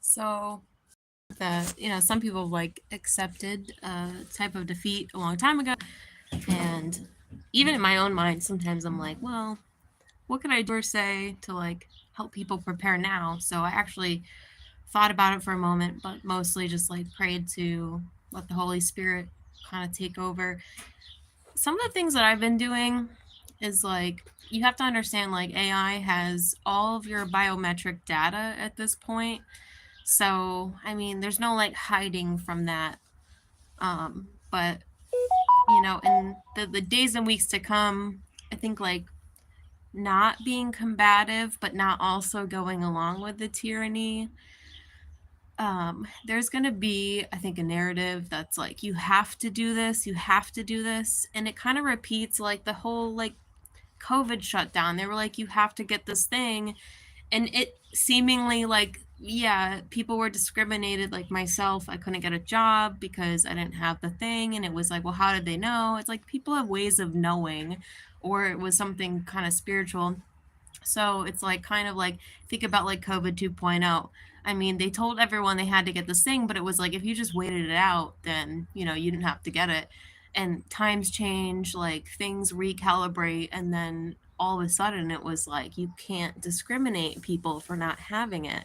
So that, some people like accepted a type of defeat a long time ago. And even in my own mind, sometimes I'm like, well, what could I do or say to like help people prepare now? So I actually thought about it for a moment, but mostly just like prayed to let the Holy Spirit kind of take over. Some of the things that I've been doing is like, you have to understand like AI has all of your biometric data at this point. So, I mean, there's no like hiding from that. But in the days and weeks to come, I think like not being combative, but not also going along with the tyranny. There's going to be, I think, a narrative that's like, you have to do this, you have to do this. And it kind of repeats like the whole like COVID shutdown. They were like, you have to get this thing. And it seemingly like, yeah, people were discriminated, like myself. I couldn't get a job because I didn't have the thing. And it was like, well, how did they know? It's like people have ways of knowing, or it was something kind of spiritual. So it's like kind of like, think about like COVID 2.0. I mean, they told everyone they had to get this thing, but it was like, if you just waited it out, then, you didn't have to get it. And times change, like things recalibrate. And then all of a sudden it was like, you can't discriminate people for not having it.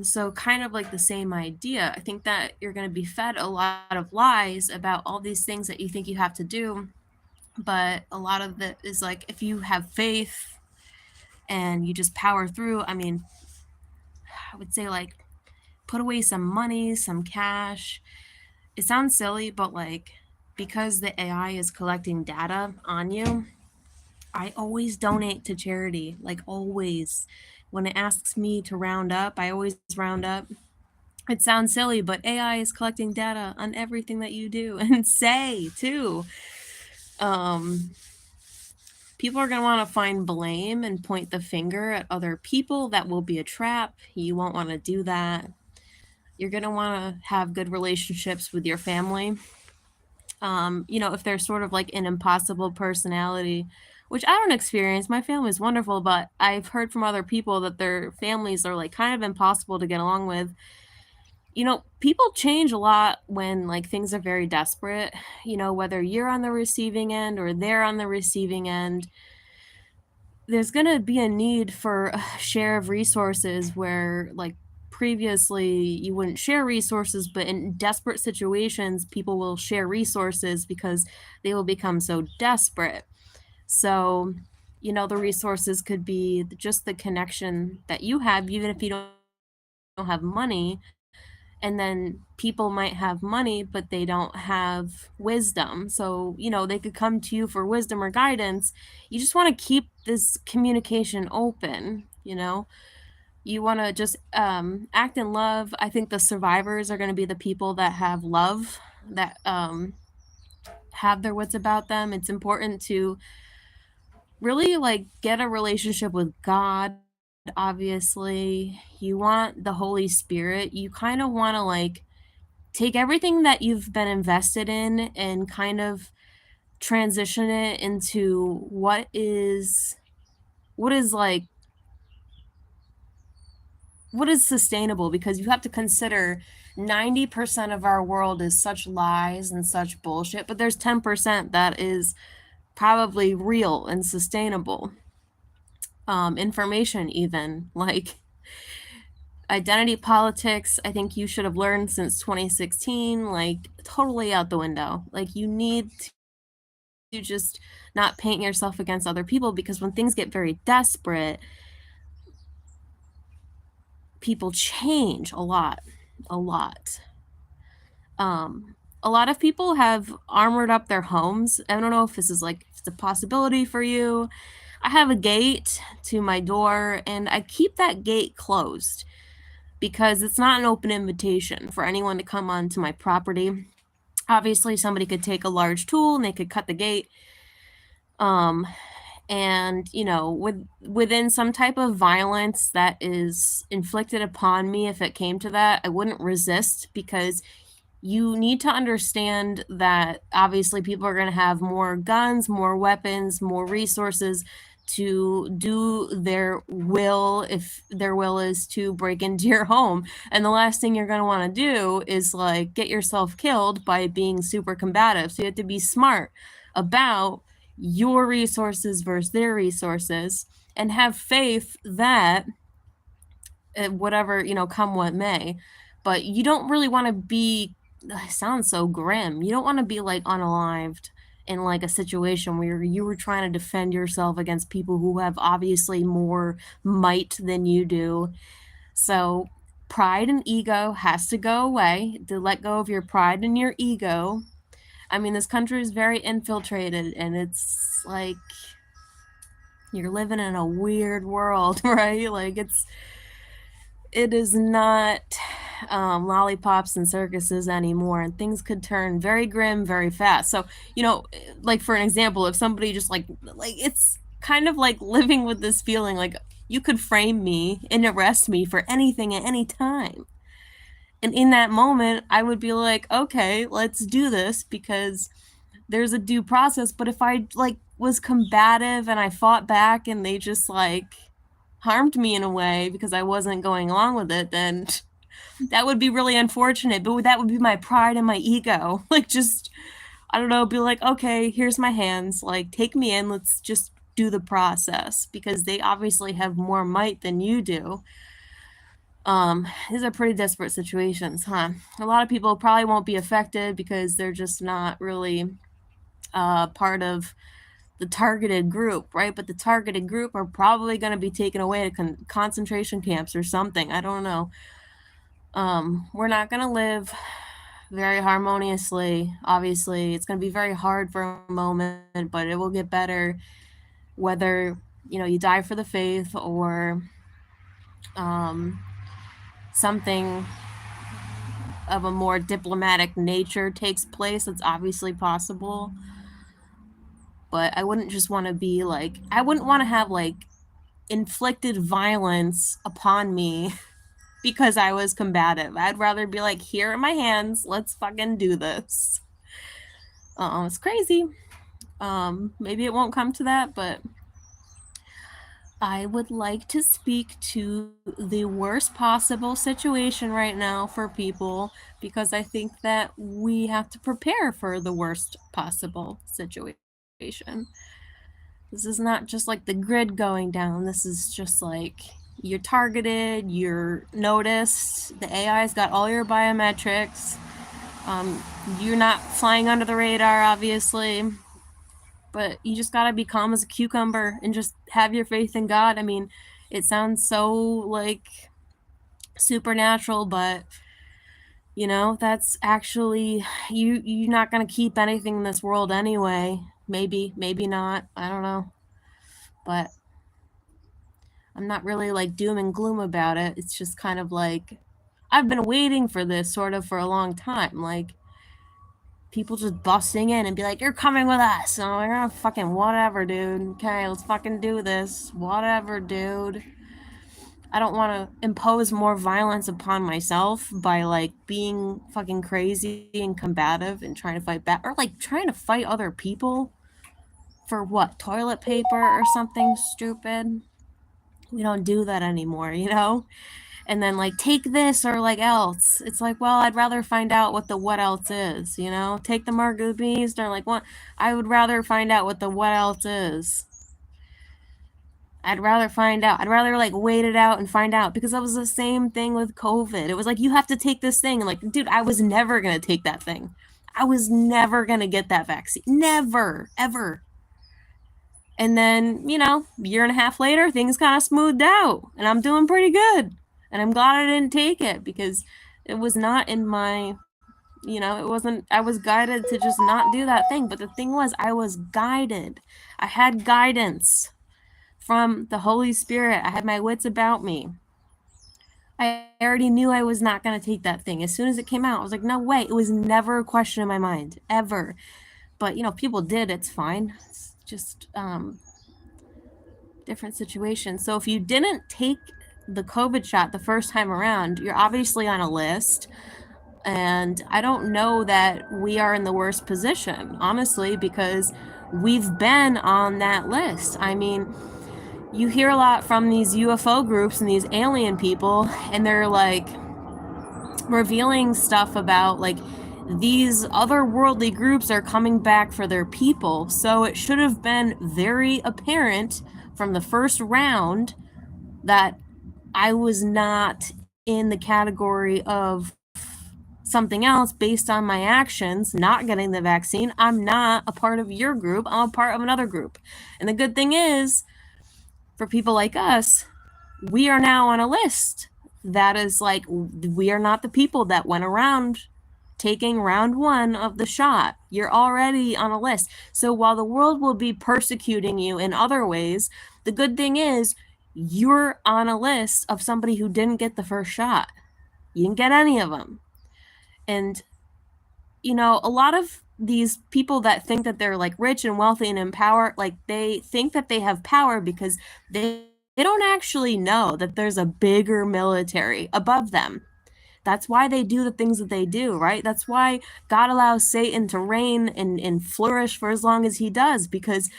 So kind of like the same idea. I think that you're going to be fed a lot of lies about all these things that you think you have to do. But a lot of it is like, if you have faith and you just power through, I mean, I would say like put away some money, some cash. It sounds silly, but like, because the AI is collecting data on you, I always donate to charity, like always. When it asks me to round up, I always round up. It sounds silly, but AI is collecting data on everything that you do and say too. People are going to want to find blame and point the finger at other people. That will be a trap. You won't want to do that. You're going to want to have good relationships with your family. If they're sort of like an impossible personality, which I don't experience. My family is wonderful, but I've heard from other people that their families are like kind of impossible to get along with. People change a lot when like things are very desperate, whether you're on the receiving end or they're on the receiving end. There's going to be a need for a share of resources where like previously you wouldn't share resources, but in desperate situations, people will share resources because they will become so desperate. So, the resources could be just the connection that you have, even if you don't have money. And then people might have money, but they don't have wisdom. So, they could come to you for wisdom or guidance. You just want to keep this communication open, You want to just act in love. I think the survivors are going to be the people that have love, that have their wits about them. It's important to really like get a relationship with God. Obviously, you want the Holy Spirit. You kind of want to like take everything that you've been invested in and kind of transition it into what is sustainable, because you have to consider 90% of our world is such lies and such bullshit, but there's 10% that is probably real and sustainable. Information, even like identity politics, I think you should have learned since 2016, like totally out the window. Like you need to just not paint yourself against other people, because when things get very desperate, people change a lot. A lot. A lot of people have armored up their homes. I don't know if this is like, if it's a possibility for you. I have a gate to my door and I keep that gate closed because it's not an open invitation for anyone to come onto my property. Obviously, somebody could take a large tool and they could cut the gate. And within some type of violence that is inflicted upon me, if it came to that, I wouldn't resist, because you need to understand that obviously people are going to have more guns, more weapons, more resources to do their will if their will is to break into your home. And the last thing you're going to want to do is like get yourself killed by being super combative. So you have to be smart about your resources versus their resources and have faith that whatever, come what may. But you don't really want to be, it sounds so grim. You don't want to be like unalived in like a situation where you were trying to defend yourself against people who have obviously more might than you do. So pride and ego has to go away. To let go of your pride and your ego. I mean, this country is very infiltrated, and it's like you're living in a weird world, right? Like it is not lollipops and circuses anymore, and things could turn very grim very fast. So, like for an example, if somebody just like it's kind of like living with this feeling like you could frame me and arrest me for anything at any time. And in that moment, I would be like, okay, let's do this because there's a due process. But if I like was combative and I fought back and they just like harmed me in a way because I wasn't going along with it, then that would be really unfortunate. But that would be my pride and my ego. Like, just, I don't know, be like, okay, here's my hands. Like, take me in. Let's just do the process because they obviously have more might than you do. These are pretty desperate situations, huh? A lot of people probably won't be affected because they're just not really part of the targeted group, right? But the targeted group are probably going to be taken away to concentration camps or something. I don't know. We're not going to live very harmoniously. Obviously, it's going to be very hard for a moment, but it will get better whether, you die for the faith or something of a more diplomatic nature takes place. It's obviously possible. But I wouldn't just want to be like, I wouldn't want to have like inflicted violence upon me because I was combative. I'd rather be like, here are my hands, let's fucking do this. It's crazy. Maybe it won't come to that, but I would like to speak to the worst possible situation right now for people because I think that we have to prepare for the worst possible situation. This is not just like the grid going down. This is just like you're targeted, you're noticed, the AI's got all your biometrics. You're not flying under the radar, obviously, but you just gotta be calm as a cucumber and just have your faith in God. I mean, it sounds so like supernatural, but that's actually you're not gonna keep anything in this world anyway. Maybe not. I don't know. But I'm not really like doom and gloom about it. It's just kind of like I've been waiting for this sort of for a long time. Like people just busting in and be like, "You're coming with us." And I'm like, "Oh, fucking whatever, dude. Okay, let's fucking do this. Whatever, dude." I don't want to impose more violence upon myself by like being fucking crazy and combative and trying to fight back or like trying to fight other people for what, toilet paper or something stupid. We don't do that anymore, and then like take this or like else. It's like, well, I'd rather find out what the what else is, take the Margot Beast or like what. I would rather find out what the what else is. I'd rather find out. I'd rather like wait it out and find out because that was the same thing with COVID. It was like, you have to take this thing. And like, dude, I was never going to take that thing. I was never going to get that vaccine. Never, ever. And then, year and a half later, things kind of smoothed out and I'm doing pretty good. And I'm glad I didn't take it because it was not in my, it wasn't, I was guided to just not do that thing. But the thing was, I was guided. I had guidance from the Holy Spirit. I had my wits about me. I already knew I was not going to take that thing. As soon as it came out, I was like, no way. It was never a question in my mind, ever. But, people did. It's fine. It's just different situations. So if you didn't take the COVID shot the first time around, you're obviously on a list. And I don't know that we are in the worst position, honestly, because we've been on that list. I mean, you hear a lot from these UFO groups and these alien people, and they're like revealing stuff about like these otherworldly groups are coming back for their people. So it should have been very apparent from the first round that I was not in the category of something else based on my actions, not getting the vaccine. I'm not a part of your group. I'm a part of another group. And the good thing is, for people like us, we are now on a list that is like, we are not the people that went around taking round 1 of the shot. You're already on a list. So while the world will be persecuting you in other ways, the good thing is you're on a list of somebody who didn't get the first shot. You didn't get any of them. And, you know, a lot of these people that think that they're like rich and wealthy and in power, like they think that they have power because they don't actually know that there's a bigger military above them. That's why they do the things that they do, right? That's why God allows Satan to reign and flourish for as long as he does, because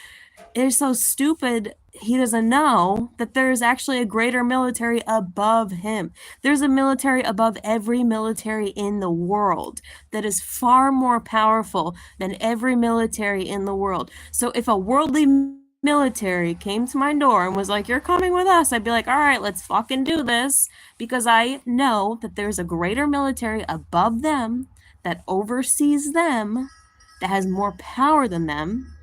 they're so stupid he doesn't know that there's actually a greater military above him. There's a military above every military in the world that is far more powerful than every military in the world. So if a worldly military came to my door and was like, you're coming with us, I'd be like, all right, let's fucking do this, because I know that there's a greater military above them that oversees them, that has more power than them.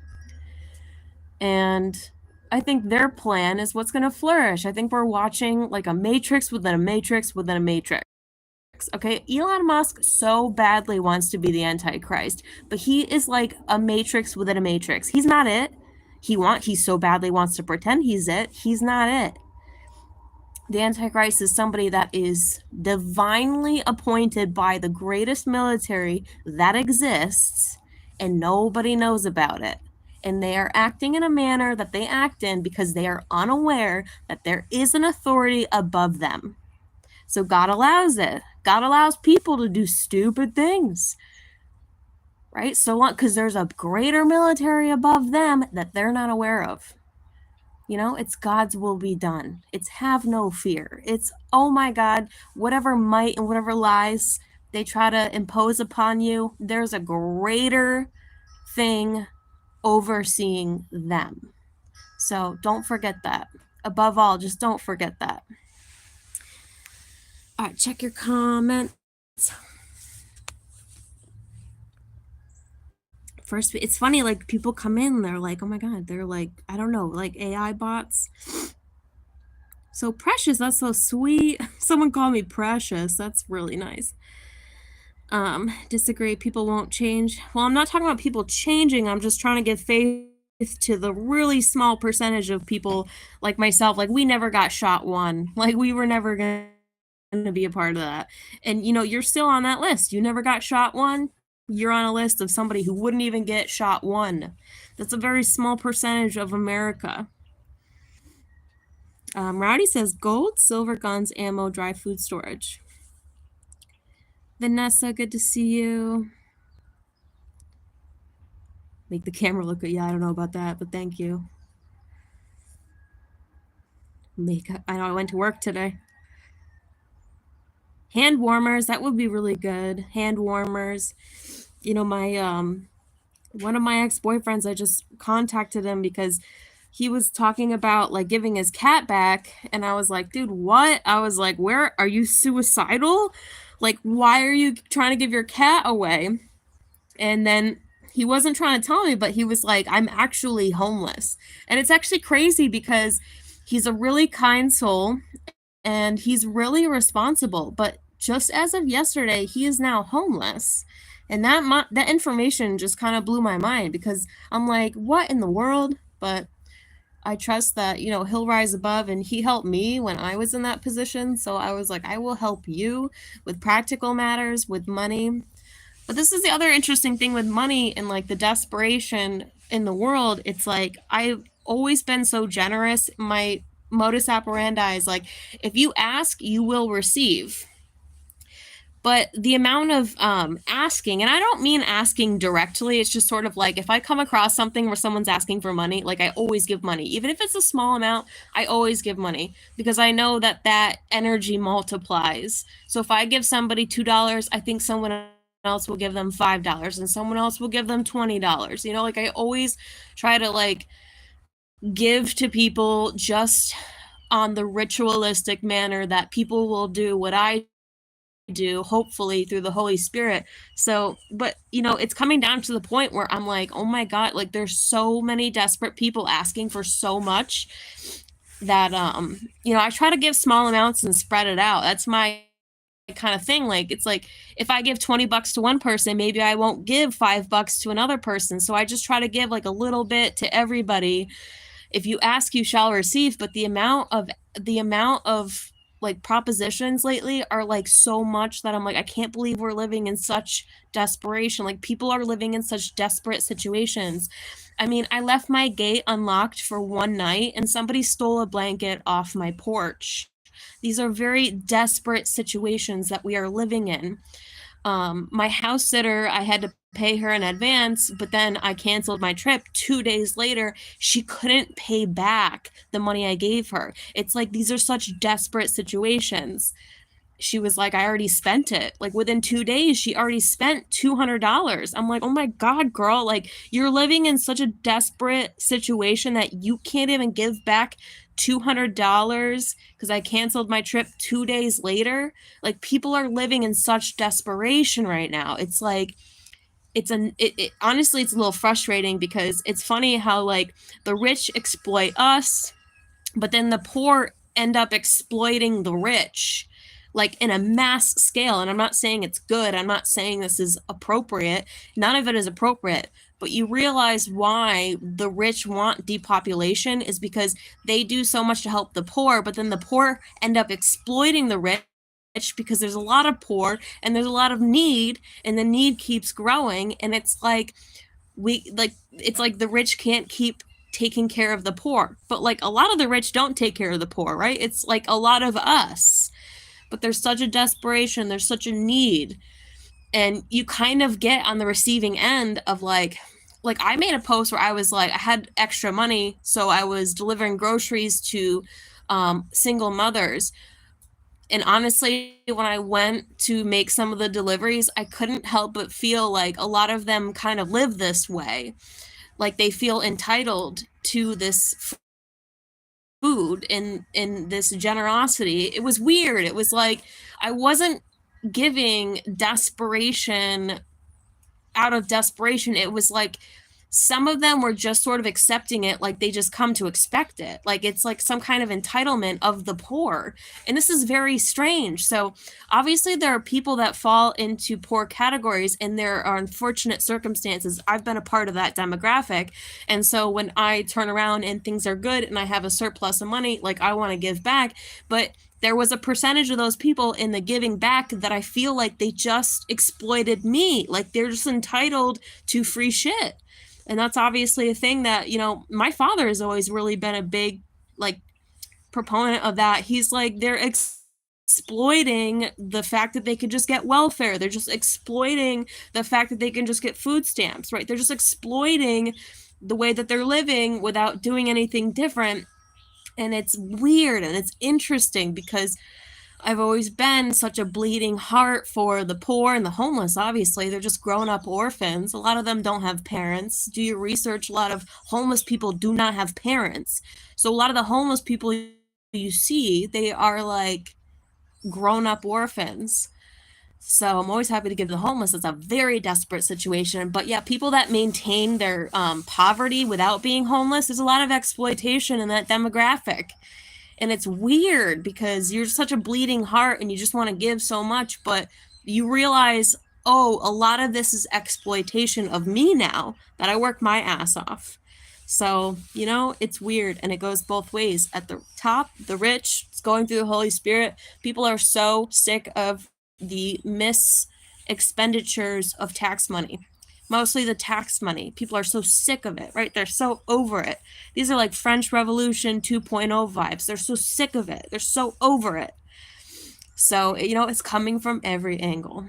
And I think their plan is what's going to flourish. I think we're watching like a matrix within a matrix within a matrix. Okay, Elon Musk so badly wants to be the Antichrist, but he is like a matrix within a matrix. He's not it. He so badly wants to pretend he's it. He's not it. The Antichrist is somebody that is divinely appointed by the greatest military that exists, and nobody knows about it. And they are acting in a manner that they act in because they are unaware that there is an authority above them. So God allows it. God allows people to do stupid things, right? So long, because there's a greater military above them that they're not aware of. You know, it's God's will be done. It's have no fear. It's, oh my God, whatever might and whatever lies they try to impose upon you, there's a greater thing overseeing them. So don't forget that. Above all, just don't forget that. All right, check your comments. First, it's funny, like people come in, they're like, oh my God, they're like, I don't know, like AI bots. So precious, that's so sweet. Someone called me precious. That's really nice. Disagree, people won't change. Well, I'm not talking about people changing. I'm just trying to give faith to the really small percentage of people like myself. Like we never got shot 1. Like we were never going to be a part of that. And you know, you're still on that list. You never got shot 1. You're on a list of somebody who wouldn't even get shot 1. That's a very small percentage of America. Rowdy says gold, silver, guns, ammo, dry food storage. Vanessa, good to see you. Make the camera look good. Yeah, I don't know about that, but thank you. Makeup. I know I went to work today. Hand warmers, that would be really good. Hand warmers. You know, my one of my ex-boyfriends, I just contacted him because he was talking about like giving his cat back, and I was like, dude, what? I was like, where are you suicidal? Like, why are you trying to give your cat away? And then he wasn't trying to tell me, but he was like, I'm actually homeless. And it's actually crazy because he's a really kind soul and he's really responsible, but just as of yesterday, he is now homeless. And that information just kind of blew my mind because I'm like, what in the world? But I trust that, you know, he'll rise above, and he helped me when I was in that position. So I was like, I will help you with practical matters, with money. But this is the other interesting thing with money and like the desperation in the world. It's like, I've always been so generous. My modus operandi is like, if you ask, you will receive. But the amount of asking, and I don't mean asking directly, it's just sort of like if I come across something where someone's asking for money, like I always give money. Even if it's a small amount, I always give money because I know that that energy multiplies. So if I give somebody $2, I think someone else will give them $5 and someone else will give them $20. You know, like I always try to like give to people just on the ritualistic manner that people will do what I do, hopefully through the Holy Spirit. So, but you know, it's coming down to the point where I'm like, oh my God, like there's so many desperate people asking for so much that you know, I try to give small amounts and spread it out. That's my kind of thing. Like it's like if I give $20 to one person, maybe I won't give $5 to another person. So I just try to give like a little bit to everybody. If you ask, you shall receive. But the amount of like propositions lately are like so much that I'm like, I can't believe we're living in such desperation. Like people are living in such desperate situations. I mean, I left my gate unlocked for one night and somebody stole a blanket off my porch. These are very desperate situations that we are living in. My house sitter, I had to pay her in advance, but then I canceled my trip 2 days later. She couldn't pay back the money I gave her. It's like these are such desperate situations. She was like, I already spent it. Like within 2 days, she already spent $200. I'm like, oh my God, girl, like you're living in such a desperate situation that you can't even give back $200 because I canceled my trip 2 days later. Like people are living in such desperation right now. It's like, honestly, it's a little frustrating because it's funny how like the rich exploit us, but then the poor end up exploiting the rich like in a mass scale. And I'm not saying it's good, I'm not saying this is appropriate, none of it is appropriate, but you realize why the rich want depopulation is because they do so much to help the poor, but then the poor end up exploiting the rich because there's a lot of poor and there's a lot of need and the need keeps growing. And it's like it's like the rich can't keep taking care of the poor, but like a lot of the rich don't take care of the poor, right? It's like a lot of us, but there's such a desperation, there's such a need, and you kind of get on the receiving end of like I made a post where I was like, I had extra money, so I was delivering groceries to single mothers. And honestly, when I went to make some of the deliveries, I couldn't help but feel like a lot of them kind of live this way. Like they feel entitled to this food in this generosity. It was weird. It was like I wasn't giving desperation out of desperation. It was like some of them were just sort of accepting it, like they just come to expect it, like it's like some kind of entitlement of the poor. And this is very strange. So obviously there are people that fall into poor categories and there are unfortunate circumstances. I've been a part of that demographic, and so when I turn around and things are good and I have a surplus of money, like I want to give back. But there was a percentage of those people in the giving back that I feel like they just exploited me. Like they're just entitled to free shit. And that's obviously a thing that, you know, my father has always really been a big, like, proponent of that. He's like, they're exploiting the fact that they could just get welfare. They're just exploiting the fact that they can just get food stamps, right? They're just exploiting the way that they're living without doing anything different. And it's weird and it's interesting because I've always been such a bleeding heart for the poor and the homeless. Obviously, they're just grown up orphans. A lot of them don't have parents. Do your research. A lot of homeless people do not have parents. So a lot of the homeless people you see, they are like grown up orphans. So I'm always happy to give the homeless. It's a very desperate situation. But yeah, people that maintain their poverty without being homeless, there's a lot of exploitation in that demographic. And it's weird because you're such a bleeding heart and you just want to give so much, but you realize, oh, a lot of this is exploitation of me now that I work my ass off. So, you know, it's weird and it goes both ways. At the top, the rich, it's going through the Holy Spirit. People are so sick of the expenditures of tax money. Mostly the tax money. People are so sick of it, right? They're so over it. These are like French Revolution 2.0 vibes. They're so sick of it. They're so over it. So, it's coming from every angle.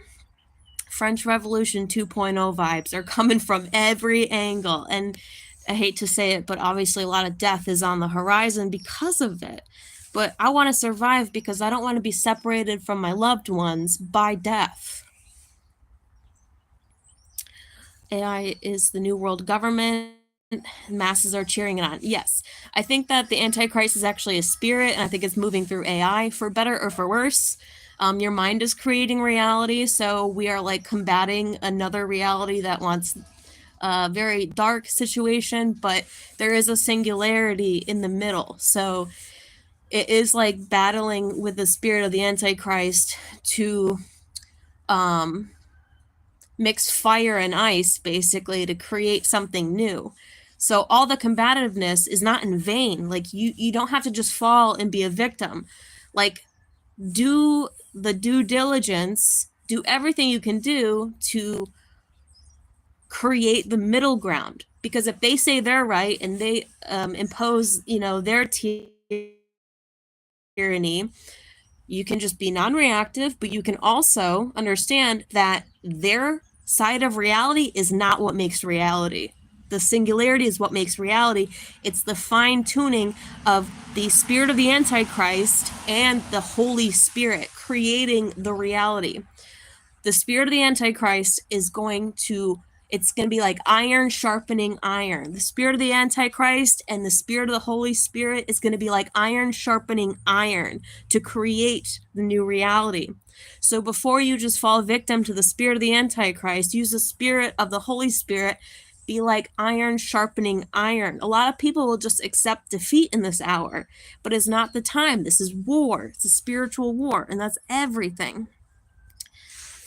French Revolution 2.0 vibes are coming from every angle. And I hate to say it, but obviously a lot of death is on the horizon because of it. But I want to survive because I don't want to be separated from my loved ones by death. AI is the new world government. Masses are cheering it on. Yes, I think that the Antichrist is actually a spirit, and I think it's moving through AI for better or for worse. Your mind is creating reality, so we are like combating another reality that wants a very dark situation, but there is a singularity in the middle. So it is like battling with the spirit of the Antichrist to mix fire and ice, basically, to create something new. So all the combativeness is not in vain. Like you don't have to just fall and be a victim. Like, do the due diligence, do everything you can do to create the middle ground. Because if they say they're right and they impose, their tyranny, you can just be non-reactive, but you can also understand that their side of reality is not what makes reality. The singularity is what makes reality. It's the fine-tuning of the spirit of the Antichrist and the Holy Spirit creating the reality. The spirit of the Antichrist is going to be like iron sharpening iron. The spirit of the Antichrist and the spirit of the Holy Spirit is going to be like iron sharpening iron to create the new reality. So before you just fall victim to the spirit of the Antichrist, use the spirit of the Holy Spirit. Be like iron sharpening iron. A lot of people will just accept defeat in this hour, but it's not the time. This is war. It's a spiritual war, and that's everything.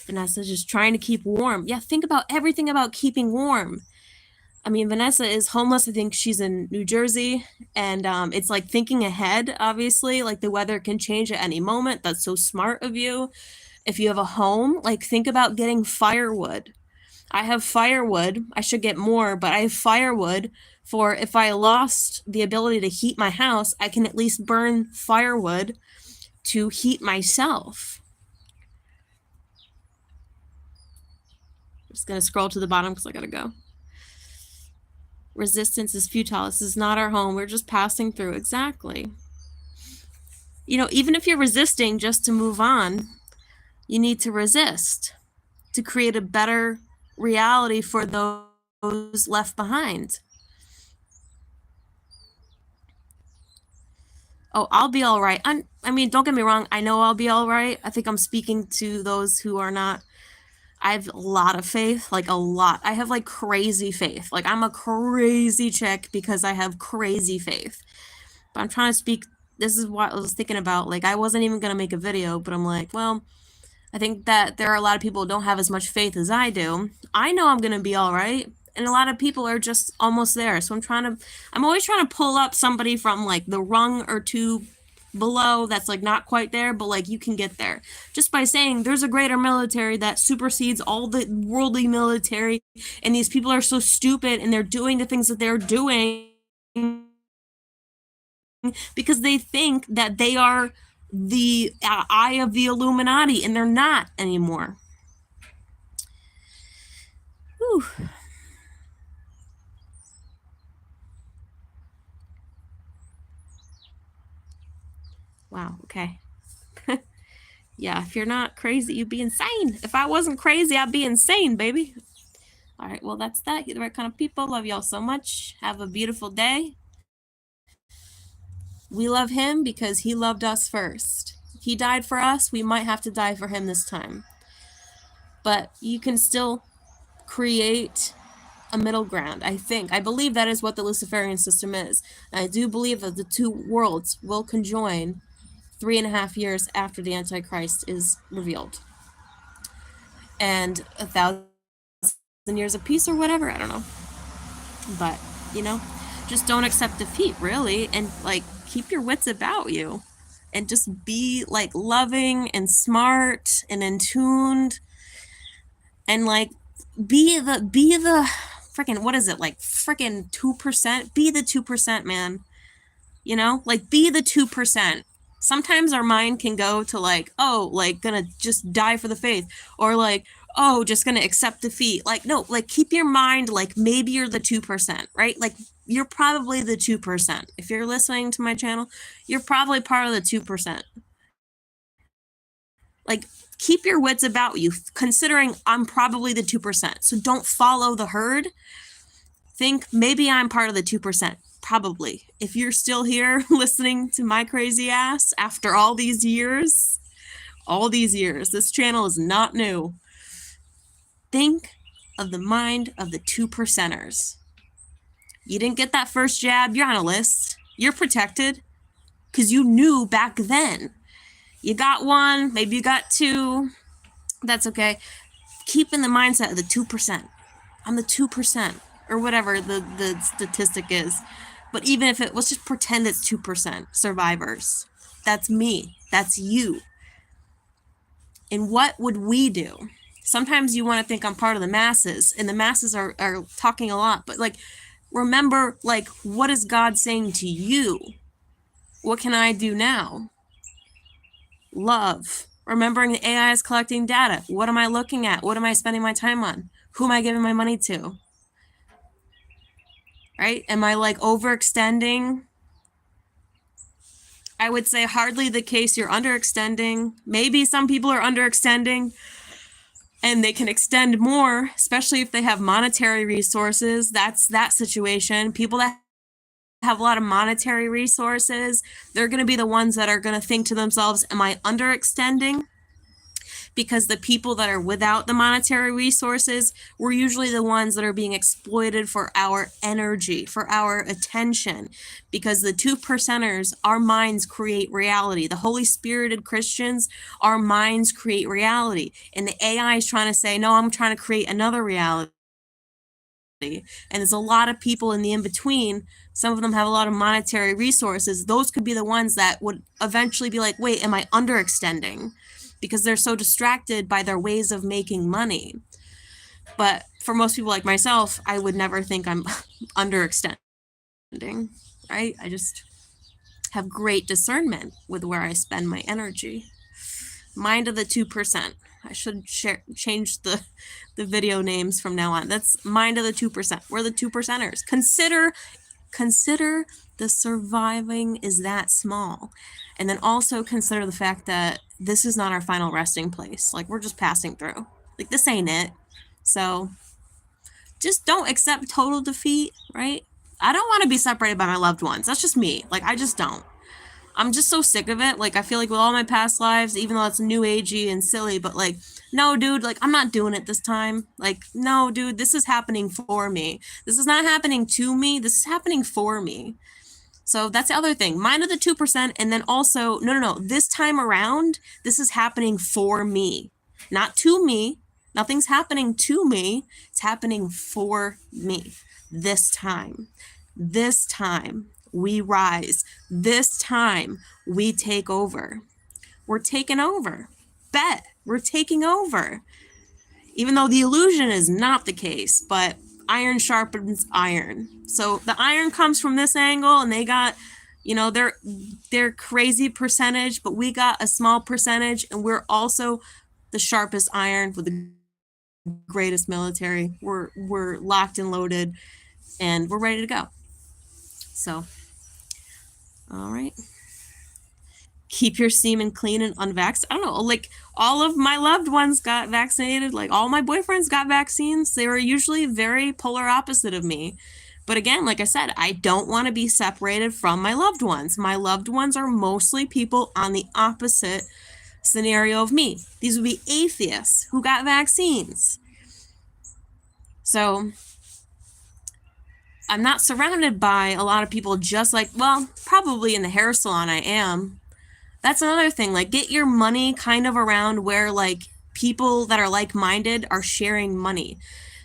Vanessa's just trying to keep warm. Yeah, think about everything about keeping warm. I mean, Vanessa is homeless. I think she's in New Jersey. And it's like thinking ahead, obviously. Like the weather can change at any moment. That's so smart of you. If you have a home, like think about getting firewood. I have firewood. I should get more, but I have firewood for if I lost the ability to heat my house, I can at least burn firewood to heat myself. I'm just going to scroll to the bottom because I got to go. Resistance is futile. This is not our home. We're just passing through. Exactly. Even if you're resisting just to move on, you need to resist to create a better reality for those left behind. Oh, I'll be all right. I mean, don't get me wrong. I know I'll be all right. I think I'm speaking to those who are not. I have a lot of faith, like a lot. I have like crazy faith. Like I'm a crazy chick because I have crazy faith. But I'm trying to speak. This is what I was thinking about. Like I wasn't even going to make a video, but I'm like, well, I think that there are a lot of people who don't have as much faith as I do. I know I'm going to be all right. And a lot of people are just almost there. So I'm always trying to pull up somebody from like the rung or two below that's like not quite there, but like you can get there just by saying there's a greater military that supersedes all the worldly military, and these people are so stupid and they're doing the things that they're doing because they think that they are the eye of the Illuminati, and they're not anymore. Whew. Wow, okay. Yeah, if you're not crazy, you'd be insane. If I wasn't crazy, I'd be insane, baby. All right, well, that's that. You're the right kind of people. Love y'all so much. Have a beautiful day. We love him because he loved us first. He died for us. We might have to die for him this time. But you can still create a middle ground, I think. I believe that is what the Luciferian system is. And I do believe that the two worlds will conjoin 3.5 years after the Antichrist is revealed. And 1,000 years of peace or whatever, I don't know. But, just don't accept defeat, really. And, like, keep your wits about you. And just be, like, loving and smart and in tuned. And, like, be the freaking, what is it, like freaking 2%? Be the 2%, man. Like be the 2%. Sometimes our mind can go to like, oh, like gonna just die for the faith, or like, oh, just gonna accept defeat. Like, no, like keep your mind like maybe you're the 2%, right? Like you're probably the 2%. If you're listening to my channel, you're probably part of the 2%. Like keep your wits about you, considering I'm probably the 2%. So don't follow the herd. Think maybe I'm part of the 2%. Probably. If you're still here listening to my crazy ass after all these years, this channel is not new. Think of the mind of the 2%ers. You didn't get that first jab, you're on a list. You're protected because you knew back then. You got one, maybe you got two. That's okay. Keep in the mindset of the 2%. I'm the 2%, or whatever the statistic is. But even if let's just pretend it's 2% survivors. That's me. That's you. And what would we do? Sometimes you want to think I'm part of the masses, and the masses are talking a lot. But like, remember, like, what is God saying to you? What can I do now? Love. Remembering the AI is collecting data. What am I looking at? What am I spending my time on? Who am I giving my money to? Right? Am I like overextending? I would say hardly the case. You're underextending. Maybe some people are underextending and they can extend more, especially if they have monetary resources. That's that situation. People that have a lot of monetary resources, they're going to be the ones that are going to think to themselves, am I underextending? Because the people that are without the monetary resources, we're usually the ones that are being exploited for our energy, for our attention. Because the 2%ers, our minds create reality. The Holy Spirited Christians, our minds create reality. And the AI is trying to say, no, I'm trying to create another reality. And there's a lot of people in the in-between. Some of them have a lot of monetary resources. Those could be the ones that would eventually be like, wait, am I underextending? Because they're so distracted by their ways of making money. But for most people like myself, I would never think I'm underextending, right? I just have great discernment with where I spend my energy. Mind of the 2%. I should change the video names from now on. That's mind of the 2%. We're the 2%ers. Consider the surviving is that small. And then also consider the fact that this is not our final resting place. Like, we're just passing through. Like, this ain't it. So just don't accept total defeat, right? I don't want to be separated by my loved ones. That's just me. Like, I just don't. I'm just so sick of it. Like, I feel like with all my past lives, even though it's new agey and silly, but like, no, dude, like, I'm not doing it this time. Like, no, dude, this is happening for me. This is not happening to me. This is happening for me. So that's the other thing. Mind of the 2%. And then also, no. This time around, this is happening for me, not to me. Nothing's happening to me. It's happening for me. This time we rise. This time we take over. We're taking over. Bet we're taking over. Even though the illusion is not the case, but iron sharpens iron. So the iron comes from this angle, and they got, their crazy percentage, but we got a small percentage, and we're also the sharpest iron with the greatest military. We're locked and loaded, and we're ready to go. So, all right. Keep your semen clean and unvaxxed. I don't know, like, all of my loved ones got vaccinated. Like, all my boyfriends got vaccines. They were usually very polar opposite of me. But again, like I said, I don't want to be separated from my loved ones. My loved ones are mostly people on the opposite scenario of me. These would be atheists who got vaccines. So I'm not surrounded by a lot of people just like, well, probably in the hair salon I am. That's another thing. Like, get your money kind of around where, like, people that are like-minded are sharing money.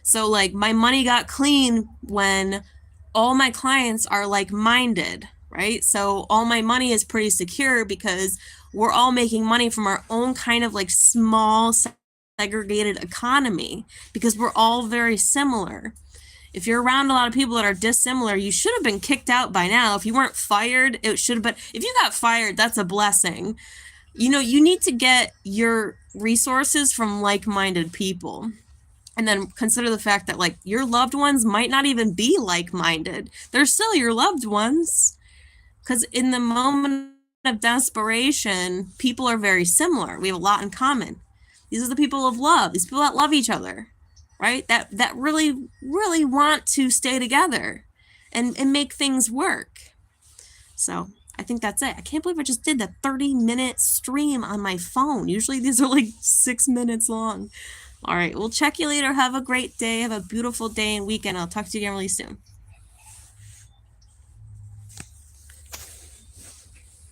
So, like, my money got clean when all my clients are like-minded, right? So all my money is pretty secure because we're all making money from our own kind of, like, small segregated economy because we're all very similar. If you're around a lot of people that are dissimilar, you should have been kicked out by now. If you weren't fired, it should have been. If you got fired, that's a blessing. You know, you need to get your resources from like-minded people. And then consider the fact that, like, your loved ones might not even be like-minded. They're still your loved ones. Because in the moment of desperation, people are very similar. We have a lot in common. These are the people of love. These people that love each other, right? That really, really want to stay together and make things work. So I think that's it. I can't believe I just did the 30-minute stream on my phone. Usually these are like 6 minutes long. All right, we'll check you later. Have a great day. Have a beautiful day and weekend. I'll talk to you again really soon.